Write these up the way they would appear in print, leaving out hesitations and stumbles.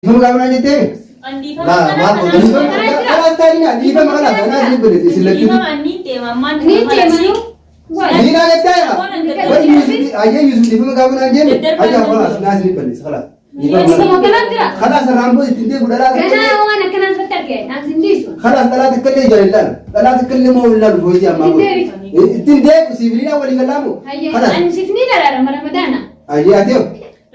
Ifama gaafna jettee? Andifama karaa taa'inaa dhiifama kanaa kanaa ni bade isin lakkii. Andifama anni deemamaan Ni deemanu. Ni naa jettaa? Wai Yusuf ayyee Yusuf dhiifama gaafna jennu ayyaa khalaas naas ni bade khalaas. Sama kanan jira. Khalaas raamboo ittiin deemu dhalaa Kana waan akkanaan fatta argee naan sindiisu. خلاص لا تتكلم جاهلان لا تتكلم ولا بفوزي أما التنديك وسيبلينا ولا كلامه خلاص أنا شفني لا رمضان أجي أتيو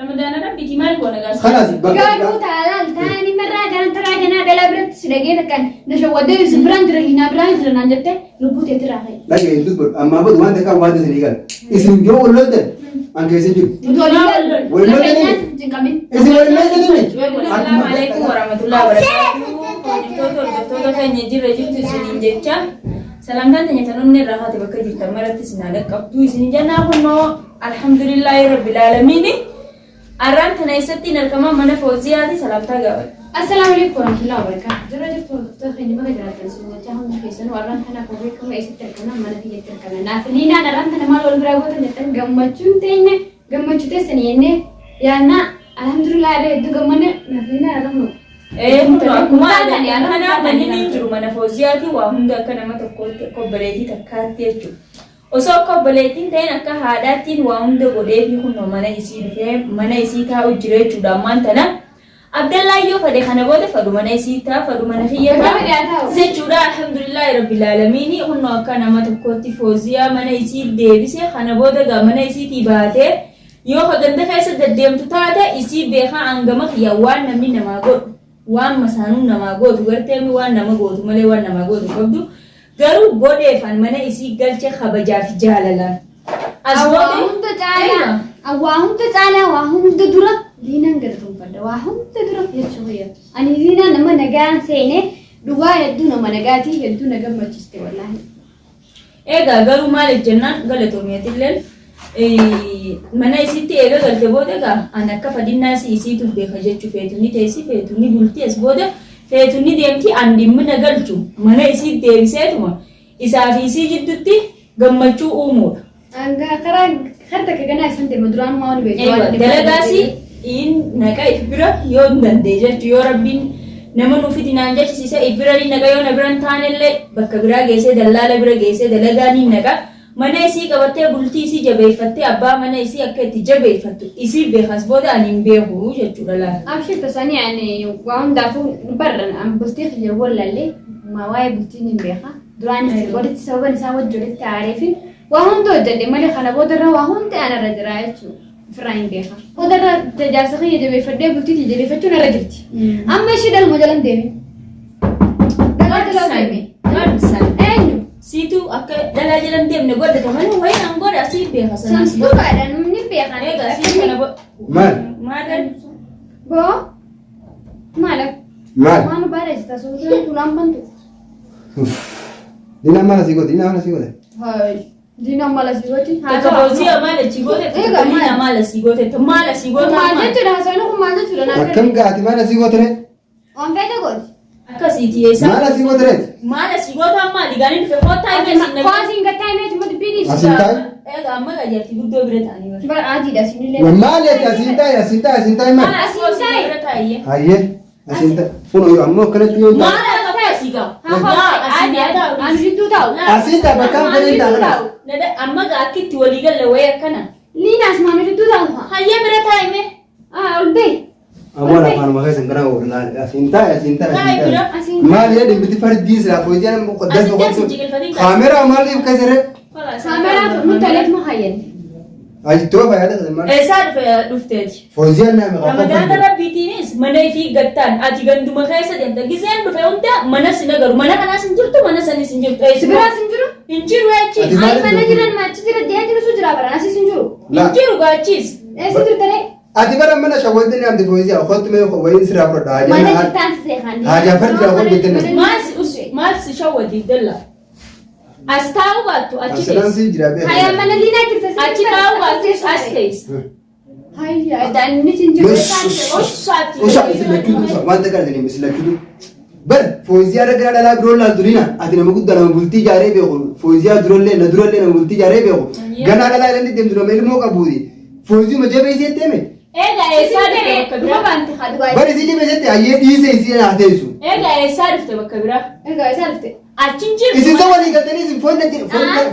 رمضان ربي تمال كونا قاس خلاص قالوا تعالى ثاني مرة كان ترى جنا دلابرت سلقيت كان نشوف ودي سبران ترى هنا براي ترى نجته لبوت يترى هاي لا كي تدبر أما بود وان تكا واد سنيكال اسم جو ولدن أنك يسجل السلام عليكم ورحمة الله وبركاته Doktor keenya jirre jirtu isiniin jecha salamtaan tanya tanunne irraa bakka jirtan maratti sinaa qabdu isin jannaa kunoo alhamdulillahi rabbil alamin arraan tana isatti narkama mana fooziyaati salamtaa gaafadha. Assalamu alaikum warahmatullahi wabarakatuh. Jirre jirtu doktor keenya bakka jirtan isin jecha hundi keessan warraan tana koofee kuma isitti argama mana fiyyatti argama naafiliinaan arraan tana maal wal biraa gootan jettan gammachuun teenya gammachuu teessan yennee yaanna alhamdulillahi hedduu gammanne naafiliinaan argamu. Kana manni jiru mana fooziyaati waa hunda akka nama tokkotti kobbaleetii takkaatti jechuudha. Osoo kobbaleetiin ta'in akka haadhaattiin waa hunda godhee fi kunoo mana isii dhufee mana isii taa'u jira jechuudha ammaan tana. Abdallaa yoo fade kana booda fadu mana isii ta'a fadu mana fiyyataa jechuudha alhamdulillahi rabbil alamin kunoo akka nama tokkotti fooziyaa mana isii deebisee kana booda gaa mana isiitii baatee yoo hoganda keessa deddeemtu taate isii beekaa angama kiyya waan namni namaa godhu. Waan masaanuu namaa gootu garteemi waan nama gootu malee waan namaa gootu qabdu garuu godheefan mana isii galchee kabajaa fi jaalalaan. Waa hunda caalaa waa hunda dura liinaan gargaarfadha waa hunda dura jechuudha. Ani liinaan nama nagaan seenee dhugaa hedduu nama nagaatii hedduu na gammachiiste wallaahi. Egaa garuu maaliif jennaan galatoomeetillee mana isitti eega galte booda gaa an akka fadhinnaa isiitu beeka jechuu feetunni teessi feetunni bultees booda feetunni deemti an dhimmina galchu mana isii deebiseetuma isaa fi isii jidduutti gammachuu uumuudha. Angaa karaa harta kaganaa isan deema duraan waan beeku. Dalagaasi in naqa ibira yoo dandee jechuu yoo rabbiin nama nuufi dinaan jechisiisa ibira ni naqa yoo na biran taanellee bakka biraa geessee dallaala bira geessee dalagaa ni naqa. Mana isii qabattee bultii isii jabeeffattee abbaa mana isii akka itti jabeeffattu isii beekas booda ani hin beeku jechuudha laata. Abshii tasanii ani waa hundaafuu barran an bultii kiyya wallallee ma waa'ee bultii ni beeka. Duraan itti walitti sababan isaa wajjolitti aareefi waa hunda hojjedhe malee kana boodarra waa hundi anarra jira jechuudha. Firraa hin beeka. Boodarra tajaajila kiyya jabeeffadhee bultii jabeeffachuun irra jirti. Amma ishee dalma jalan deemi. Situ akka dalaa jalan deemne godhata malee wayi an godha asii beeka sana. Santuu baadhaan ni beekan. Egaa sii kana maal boo maal waan bareechita suutaan tulaan bantu. Dina mana sih got, dina mana sih got. Hai, dina mala sih got. Akka boosiya maala sii goote, dina maala sii goote, maala sii goote. Maal jechuudha haasawni kun maal jechuudha. Akkam gaati mana sii got re? Waan fedha got. Akkasiiti eessa? Mana sii got re? Maala sii goota maali gaanii dhufe kootaa hin keessi. Koosiin gattaa himee tumatti binis. Asintaa? Egaa amma gajarti guddoo bira ta'anii bara. Bara adiidha sinillee. Maali ati asintaa maal? Asintaa bira taa'ee. Ayyee asintaa. Funo ammoo akkanatti yoo ta'u. Maala akka asii gahu. Ani jidduu taa'u. Asintaa bakka fedhan taa'u. Amma gaa akkitti walii galle wayii akkana. Liinaas maanu jidduu taa'u. Hayyee bira taa'ime. Ol bee. Awal afaan maka sangkara urna asinta. Mal ya dibiti fardis la fojian muqaddas kamera mal di kasere. Kamera mutalet muhayyan. Ay to fa yada zaman. Esad fa dufteti. Fojian na ma. Ramadan rabbitinis mana fi gattan ati ganduma kaisa dem da gizen dufe unta mana sinagaru mana kana sinjirtu mana sani sinjirtu. Sibira sinjiru? Injiru achi. Ay mana jiran ma achi jira dia jiru sujira barana si sinjiru. Injiru ga achis. Sinjiru tare. Ati bara mana shawwadni amdi fojia khot me wayin sira froda haja. Mana jitan se khandi. Haja farda ko bitene. Mas shawwadi dalla. Astau batu achi. Asalan si jira be. Haya mana lina kirta se. Achi tau batu astes. Haya dan ni sinjiru kan. Osati. Osati lakidu sa wanta kar dini mislakidu. Bar fojia raga dala grolla durina ati na mugudda na bulti jare be ko fojia drolle na drolle na bulti jare be ko. Gana dala ni dem dro mel mo kabudi. Fojia majabe isi teme. Ega eessa dhufte bakka biraa? Banti haa dhugaa. Bari isin dhibee ayyee dhiisee isin haa teessu. Ega eessa dhufte bakka biraa? Egaa isaa dhufte. Achiin jiru. Isin soo walii galtanii isin foon na jiru.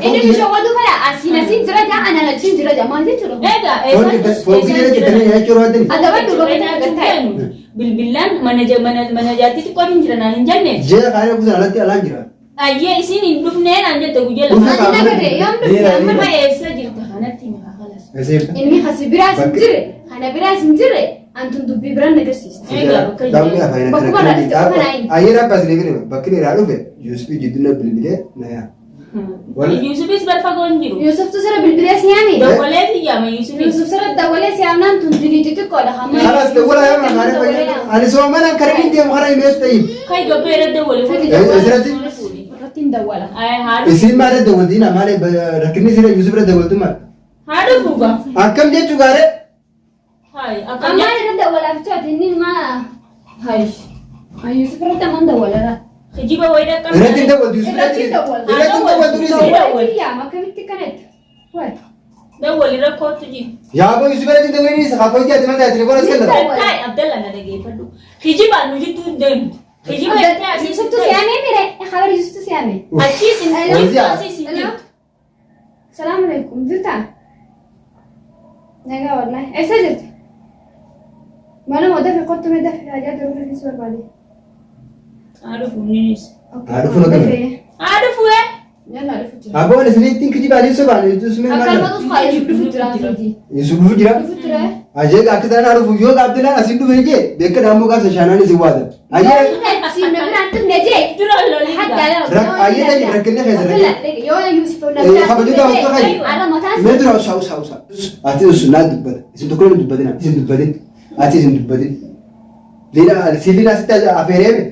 Inni bishaan wal dhufaa asiin asiin jira jaa ana achiin jira jaa maal jechuudha. Ega eessa Foon gidee jettanii nyaachuu raawwatanii. Adda baddu gootanii agartaa. Bilbilaan mana jaatti xiqqoo hin jiran hin jenne. Jee kaayee kuusan alatti alaan jira. Ayyee isin hin dhufnee naan jette guyyaa Dhufu lama. qaba. Ani nagaree yoom dhufte Amma amma eessa jirta kanatti ni kaakalas. Eseerta. inni kasi biraas hin jirre kana biraas hin jirre antun dubbii biraan agarsiista. Egaa bakka Daawwii afaan Bakkuma kana dhaabte kan uffanaa hin. ayyee rabbas ni gani bakki ni irraa dhufe Yuusufii jidduu bilbilee na yaa. Yuusufis barfagoo hin jiru. Yusuftu sira bilbilee si yaami. Dawwalee xiyyaama Yuusufis. Yusuf sira dawwalee si yaamnaan tun diliitii xiqqoodha hamma. Kalas dawwala yaa maana fayyadu. Ani soo mana karimin deemu kana himees ta'in. Kai gabbee irra dawwalee fuudhi. Asirratti Irratti hin dawwala. Haadhu. isin maal dawwaltiin maal rakkinni sira Yuusuf irra dawwaltu maal? Haadhu fuuga. Akkam jechuu gaaree? Hai akka Amma irra dawwalaaf cooti inni maa haish. Yusuf irratti amman dawwalara. kijiba wayda kan. Irratti hin dawwaltu Yuusuf irratti. Irratti dawwala. Irratti hin dawwaltu Yuusuf. Dawwalti yaama akkamitti kanatti. Waati. Dawwali rakkootu jiru. Yaa boo Yuusuf irratti dawwalii isa kafoo ijaati malee telefoona iskalla. Kai Abdalla na dhageeffadhu. Kijibaan nu jittuu hin deemtu. Kijiba jettee asii Yusuftu si yaamee mire. Habar Yusuftu si yaamee. achiis hin Hello. jirtu asiis hin jirtu. Salaamu alaikum. Jirtaa? Nagaa wallahi. Eessa jirti? Mana moo dafee kottu mee dafee hajaa daruu rifeensi barbaade. Haadhu fuuninis. Haadhu fuula qabdi. Haadhu fuudhee. Yalla dhufu jira. Abboon isinitti kijibaan ibsa baane Yuusuf mee Akka maal? almatu faa Yusuf dhufu jira fiitii. Yuusuf dhufu jira. Dhufu jira. Ajee akka isaan haadhu yoo Abdillaan asiin dhufe jee beekka daammoo gaafsa shaanaan isin waatan. Ajee Si nabiraan tufne jee. Dura lolii Hadda ayyee ta'e rakkinni keessa rakkinni. Yoo Yusuf nabiraan Kabajuu daawwattuu qabi. Ala mataan Mee dura usaa. Ati usu naa dubbata. Isin tokko ni dubbatina. Isin dubbatin. Ati isin dubbatin. Siiliin asitti afeereeme.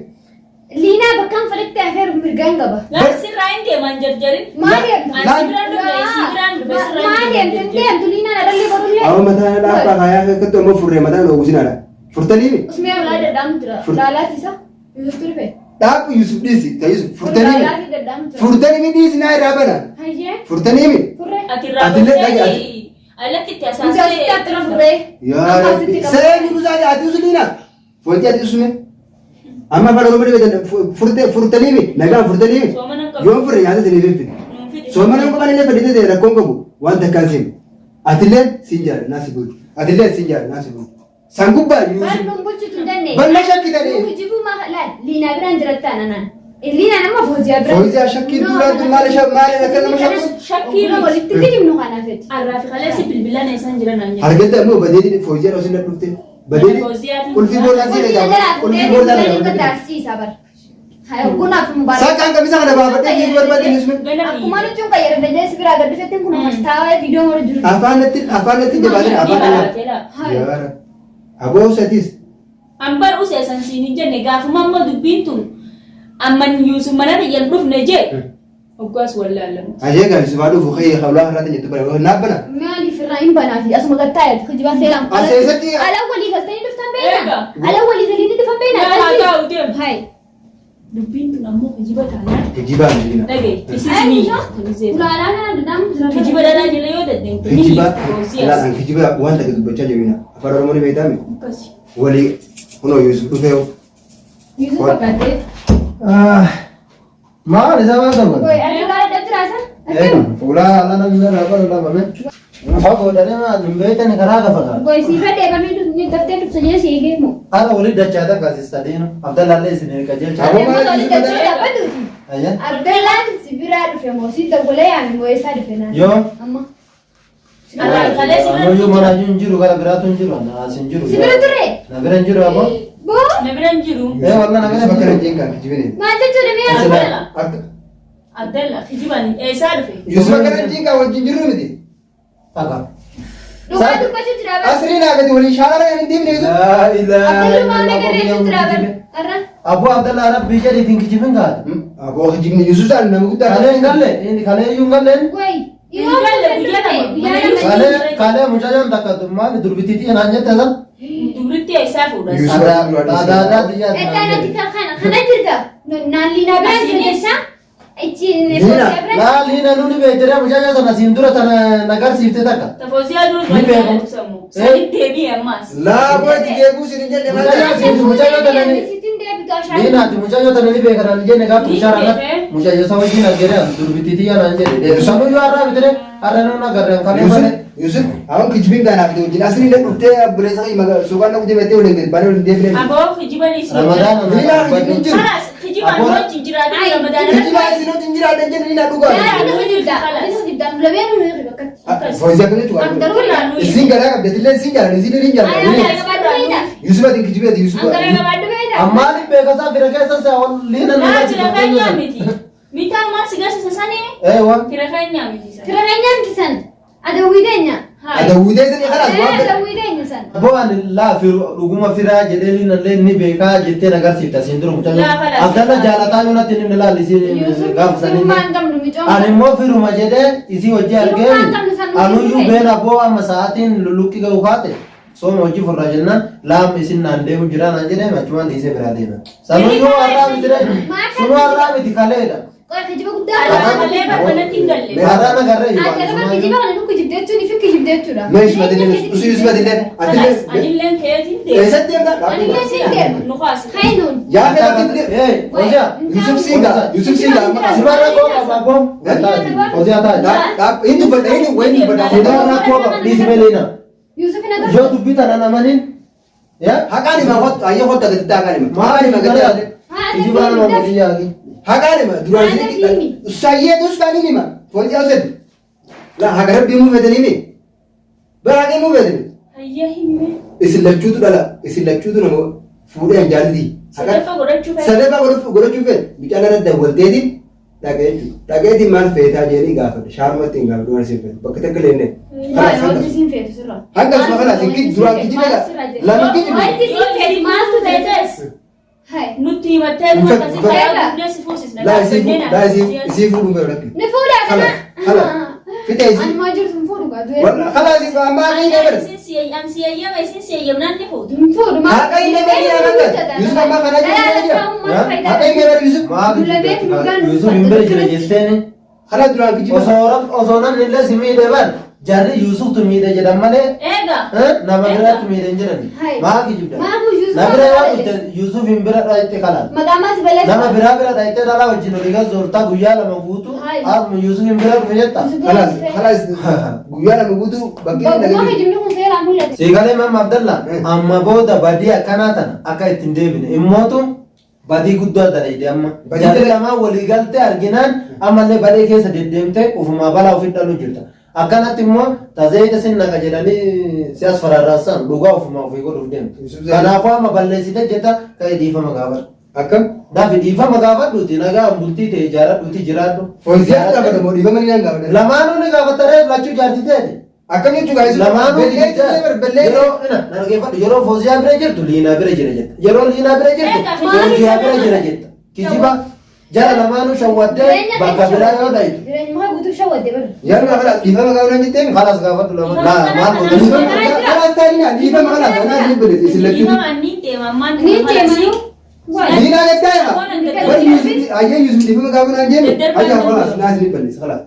Liinaa bakkaan falitti afeer mirgaan qaba. Laasirraa hin deeman jarjarin. Maal deemtu? Asi biraan dhufe isii biraan dhufe sirraa Maal hin deemtu? deeman Deemtu liinaan adallee godhullee. Awwa mataa dhaabaa kaayaa akkatti ammoo furree mataan oogusinaadha. Furtaniimi. Usmee ulaa dadhaamu jira. Laalaati isa. Yusuf turfe. Dhaabu Yuusuf dhiisi. Ka Yuusuf furtaniimi. Laalaati dadhaamu jira. Furtaniimi dhiisi naa irraa bana. Hayyee. Furtaniimi. Furre. Ati irraa Atillee gootee alatti itti Asitti asaasee. attira furree. Yaa Rabbi. Seen nuusaani ati usu liina. Foolti ati usume. Amma afaan Oromoo dhibeetan furtaniimi. Nagaan furtaniimi. Soomana qabu. Yoo furre nyaata isin hin Soomana qaban illee fedhite ta'e rakkoon qabu waan takkaan seenu. Atilleen siin jaala naasi bulchu. Atilleen siin jaala naasi bulchu. San gubbaa Yuusuf. Barnuun bulchitu hin dandeenye. Bal'aa shakkitanii. Hujibuu laal liinaa biraan jirattaa nanaan. Liinaa nama fooziyaa biraan. Fooziyaa shakkii duraa maali akka nama shakku. Shakkii Shakkii walitti kijibnu kanaafeeti. arraafi kaleessi bilbilaan eessan jiran aan jedhu. Argata immoo badeedii fooziyaa osoo hin dhufte. Badeedii qulfii boodaa siin egaa. Qulfii boodaa egaa. Darsiisa bara. Gunaaf mubaarak. Sakaan kamisa kana baafadhee fi barbaadeen isuma. Akkuma nuti kan yeroo dandeessi biraa gad dhufetti kun mastaawaa viidiyoo warra jiru. Afaanatti jabaatee afaan kana. Yaara. Aboo satis. Ambar useesan siin hin jenne gaafuma amma dubbiin tun amman Yuusuf mana xiyyan dhufne jee. Hoggaas wallaalamu. Ajee kan Yuusuf dhufu ka'ee hawlaa har'aatti jettu bara naabbana. Maaliif irraa hin banaati asuma gattaa'eetu kijibaa seelaan. Aseesatti. Ala walii galtanii dhuftan beena. Ala walii galii dhufan beena. Yaa haa ta'u deemu. Hai. Dubbiin tun ammoo kijiba taanaa. Kijibaa miidhina. Dhagee isiisni. Ulaalaa kana dadhaamu jira. Kijiba dhalaa jala yoo deddeemte. Kijibaa kijibaa wanta dubbachaa jirina. Afaan Oromoo ni beektaami. Akkasi. Walii kunoo Yuusuf dhufee. Yusuf fakkaatee. Maal isa waan qaban? Boy, ati ulaalaa dhabdiraasan? Fuula ala namni raafaa dhabame. Fagoo dhanee maal hin beektan karaa gafagaa. Boy, siifa deebamee daftee dhufsa jee si eegeemu. Haala walii dachaata kaasistaniinu. Abdalaallee isin qajeelcha. Adeemma walii dachee dhaabatuuti. Ayya. Abdallaan si biraa dhufe moo si dawwalee yaame moo eessaa dhufe naan? Yoo. Amma. Ammayyuu manaayyuu hin jiru gara biraatu hin jiru. As hin jiru. Si bira ture? Na bira hin jiru aboo. Boo? Na biraan jiru. Walla na bira Yuusuf akka hin jiru. rajeen kan kijibine. Maal jechuudha mee Asila. asuma? Abdalla kijibaan eessaa dhufe. Yuusuf akka rajeen kan wajjin jiru miti. Akka. Dhugaa dubbachuu jira bara. Asrii naa gadi waliin shaarara hin deemne Yuusuf. Laa ilaaha Abdallumaa meeqarreetu jira bara? Arra? Abboo Abdallaa rabbii jedhiitiin kijibin gaadha. Aboo kijibne Yuusuf taa'an nama guddaa. Kalee hin galle. Kalee iyyuu hin galleen. Way. Inni galle guyyaa lama. Kalee kalee mucayyaan takka maal durbitiitii kanaan jette san. Duritti eessaa fuudhan. Yuusuf. Aadaa xiyyaati. Edda natti kana jirta. Naalli na biraan jireessa. لا لينا نوني بيتريا مجاجة نسيندورة نجار سيفتة تكا تفوزيا دول ما تسمو سيد دبي أماس لا بوي تجيبوا سيرجع مجاجة تناني لينا مجاجة تناني بيكرا نجي نجار تشارا مجاجة سوي جينا جرا دربتي يا نانجي سامو جو أرا بيتري أرا نونا كرم كلام يوسف أهم كجبين كان أبدو جل أصلي لا قلت بريسا يما سوكان نقول بيتي ولا كده بانو ندي بريم أبو خجيبان يسوع رمضان لا خجيبين جل خلاص خجيبان هو تجرا دي رمضان خجيبان سينو تنجرا دنجر لينا دوغا فوزيا كده تقول السين كذا بدل السين كذا السين اللي جانا يوسف هذا كجبين يوسف أما لي بيكاسا بيركاسا سأقول لينا لا ترى ميتي ميتان ما سيجاس سساني أيوة ترى ميتي ada wudai sini خلاص بوان لا في رجوم فيرا جدلين اللي نبيكا جتة نجار سيفتا سندروم تلا أبدا جالتا يونا تنين لا لسه غاب سنين أنا مو في روما جدة إسي وجه أرجع أنا يو بين أبو أما ساعتين لولوكي كوخاته سو موجي فرجنا لا مسين ناندي وجرا ناجرة ما چوان ديسه فرادينا سانو يو أرام جرا سنو أرام يتكاليدا هذا أنا قرر ماشي ما تدين يوسف ما تدين أدلين كياتين ليس تدين نقاس يا أخي إيه وجا يوسف سينغا سمارا كوما بابو وجا تاج لا ini بدأ وين بدأ سمارا كوما ديس ميلينا جو تبيتا أنا مانين يا هكذا ما هو أيه هو تقدر تاكل ما هكذا ما قدر يجيبان ما مديا أكيد هكذا ما دروازي سايا دوس كاني ما فوزي أسد لا هكذا بيمو بدني براكي مو بدني هيا هيمة إسلكتشوتو لا إسلكتشوتو نمو فودي أنجالدي سلفا غرو شوفه بيجانا رد ولتيدي تاكيتي مال فيتا جيني غافل شارما تينغا دوار سيفه بكتك لينه خلاص هنگا سما خلاص كي دروازي كي لا ما كي نوتي متى ما تسيب ناس فوسس لا يسيفو بمبرك خلاص فيتا يسيف والله خلاص ما غير نبر سيسيا ما سيسيا منان نفوت هكذا نبر يا رجال يوسف ما خلاص هكذا نبر يوسف يوسف يمبر جرا جستين خلاص دروازي كي أصلا نلا سمي دبر جاري يوسف تميده جرا ماله إيجا نبغى تميده جرا ما كيجبدا نبغى يوسف يمبر رايت خلاص nama bira daite dala wajino liga zorta guya la magutu ab yusuf imbira kufejeta خلاص guya la magutu bagini lagi sigale mam abdallah amma boda badia kanatan aka itindebine immotu badi gudda dalaide amma badi lama waligalte arginan amalle bade kesa dedemte ufuma bala ufiddalu jirta akanat immo tazayda sinna kajelani sias fararasan duga ufuma ufigo dufdem kanafa ma ballesite jeta kay difa magabar akam David diva magabat duti naga ambulti te jarat duti jirado fozia ka bada modi ba mani nanga bada lamanu ne gabatare lachu jarti te akam yetu guys lamanu belle yero ina nage fa yero fozia brejer tu lina brejer jet yero lina brejer tu fozia brejer jet kijiba jara lamanu shawade bakabira yo dai yar ma khala diva magawna jitem khalas gabat lamanu la mal ko khala tani diva magala na ni bele isilaki Diva mani te mamma ni te mani Dina lekta ya. Bari Yusuf aja Yusuf diva magawna jem. Aja khalas nas ni bele khalas.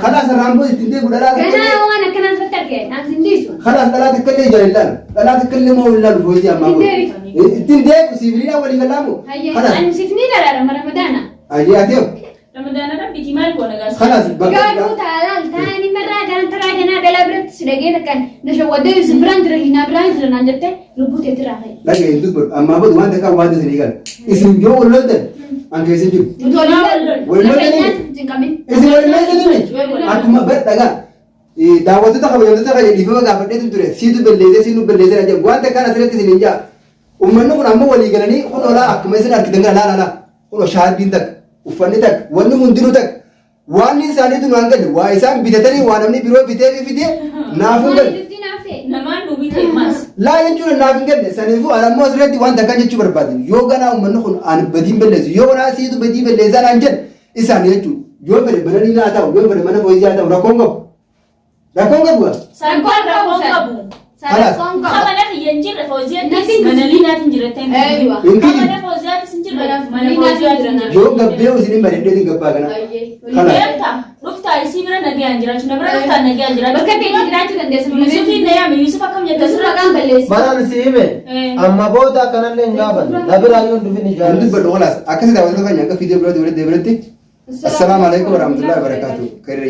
خلاص رامبو تندي بدلا انا وانا كنا فتك ناس نديسو خلاص لا تتكلم جلال لا تتكلم ولا الفوزي ما تندي سيفلينا ولا كلامه خلاص انا سيفني لا رمضان اجي اتيو رمضان ربي تمال كونا غاس خلاص قالوا تعال ثاني مره كان ترى جنا دلابرت سدغيت كان نشودو سبراند رينا براند رنانجت لبوت يتراخي لا يدبر اما بود وانت كان واد سنيغال اسم جو ولد an kese jiru isi wali akkuma badhaga daawwattoota kabajamtoota fayyadifama gaafadheetu ture siitu belleessee siinu belleessee jedhu wanta kana asirratti isin hin jaa ummanni kun amma walii galanii kun olaa akkuma isin argitan kana laala kun shaaddiin takka uffanni takka wanni hundinuu takka waan isaaniitu nu hangalle waa isaan bitatanii waa namni biroo bitee fidee naaf hin galle namaan nu bitee maas laa jechuun naaf hin galle saniifuu anammoo asirratti waan takka jechuu barbaadin yoo ganaa ummanni kun aan badiin belleessu yoo ganaa siitu badii belleessaa naan jedhe isaan jechuun yoo fedhe mana diinaa haa ta'u yoo fedhe mana fooyyee haa ta'u rakkoon qabu rakkoon qabu kamana hiyyan jirre fooyyee mana liinaatiin jirrettee kamana fooyyee sin jirre mana hojii yoo gabbee isin bareeddee gabbaa kana Deemta dhuftaa isii bira nagayaan jiraachuu na bira dhuftaa nagayaan jiraachuu bakka beekni jiraachuu dandeessu Yusufiin na yaame Yusuf akkam jette Yusuf maqaan balleessi Manaan si hime amma booda akkanallee hin gaafan na biraa yoo dhufin Wanti ijaarra. badhu khalaas akkasii daawwattoota keenya akka fiidiyoo biratti walitti deebiratti. Assalaamu alaikum warahmatullahi wabarakatuh. Kayra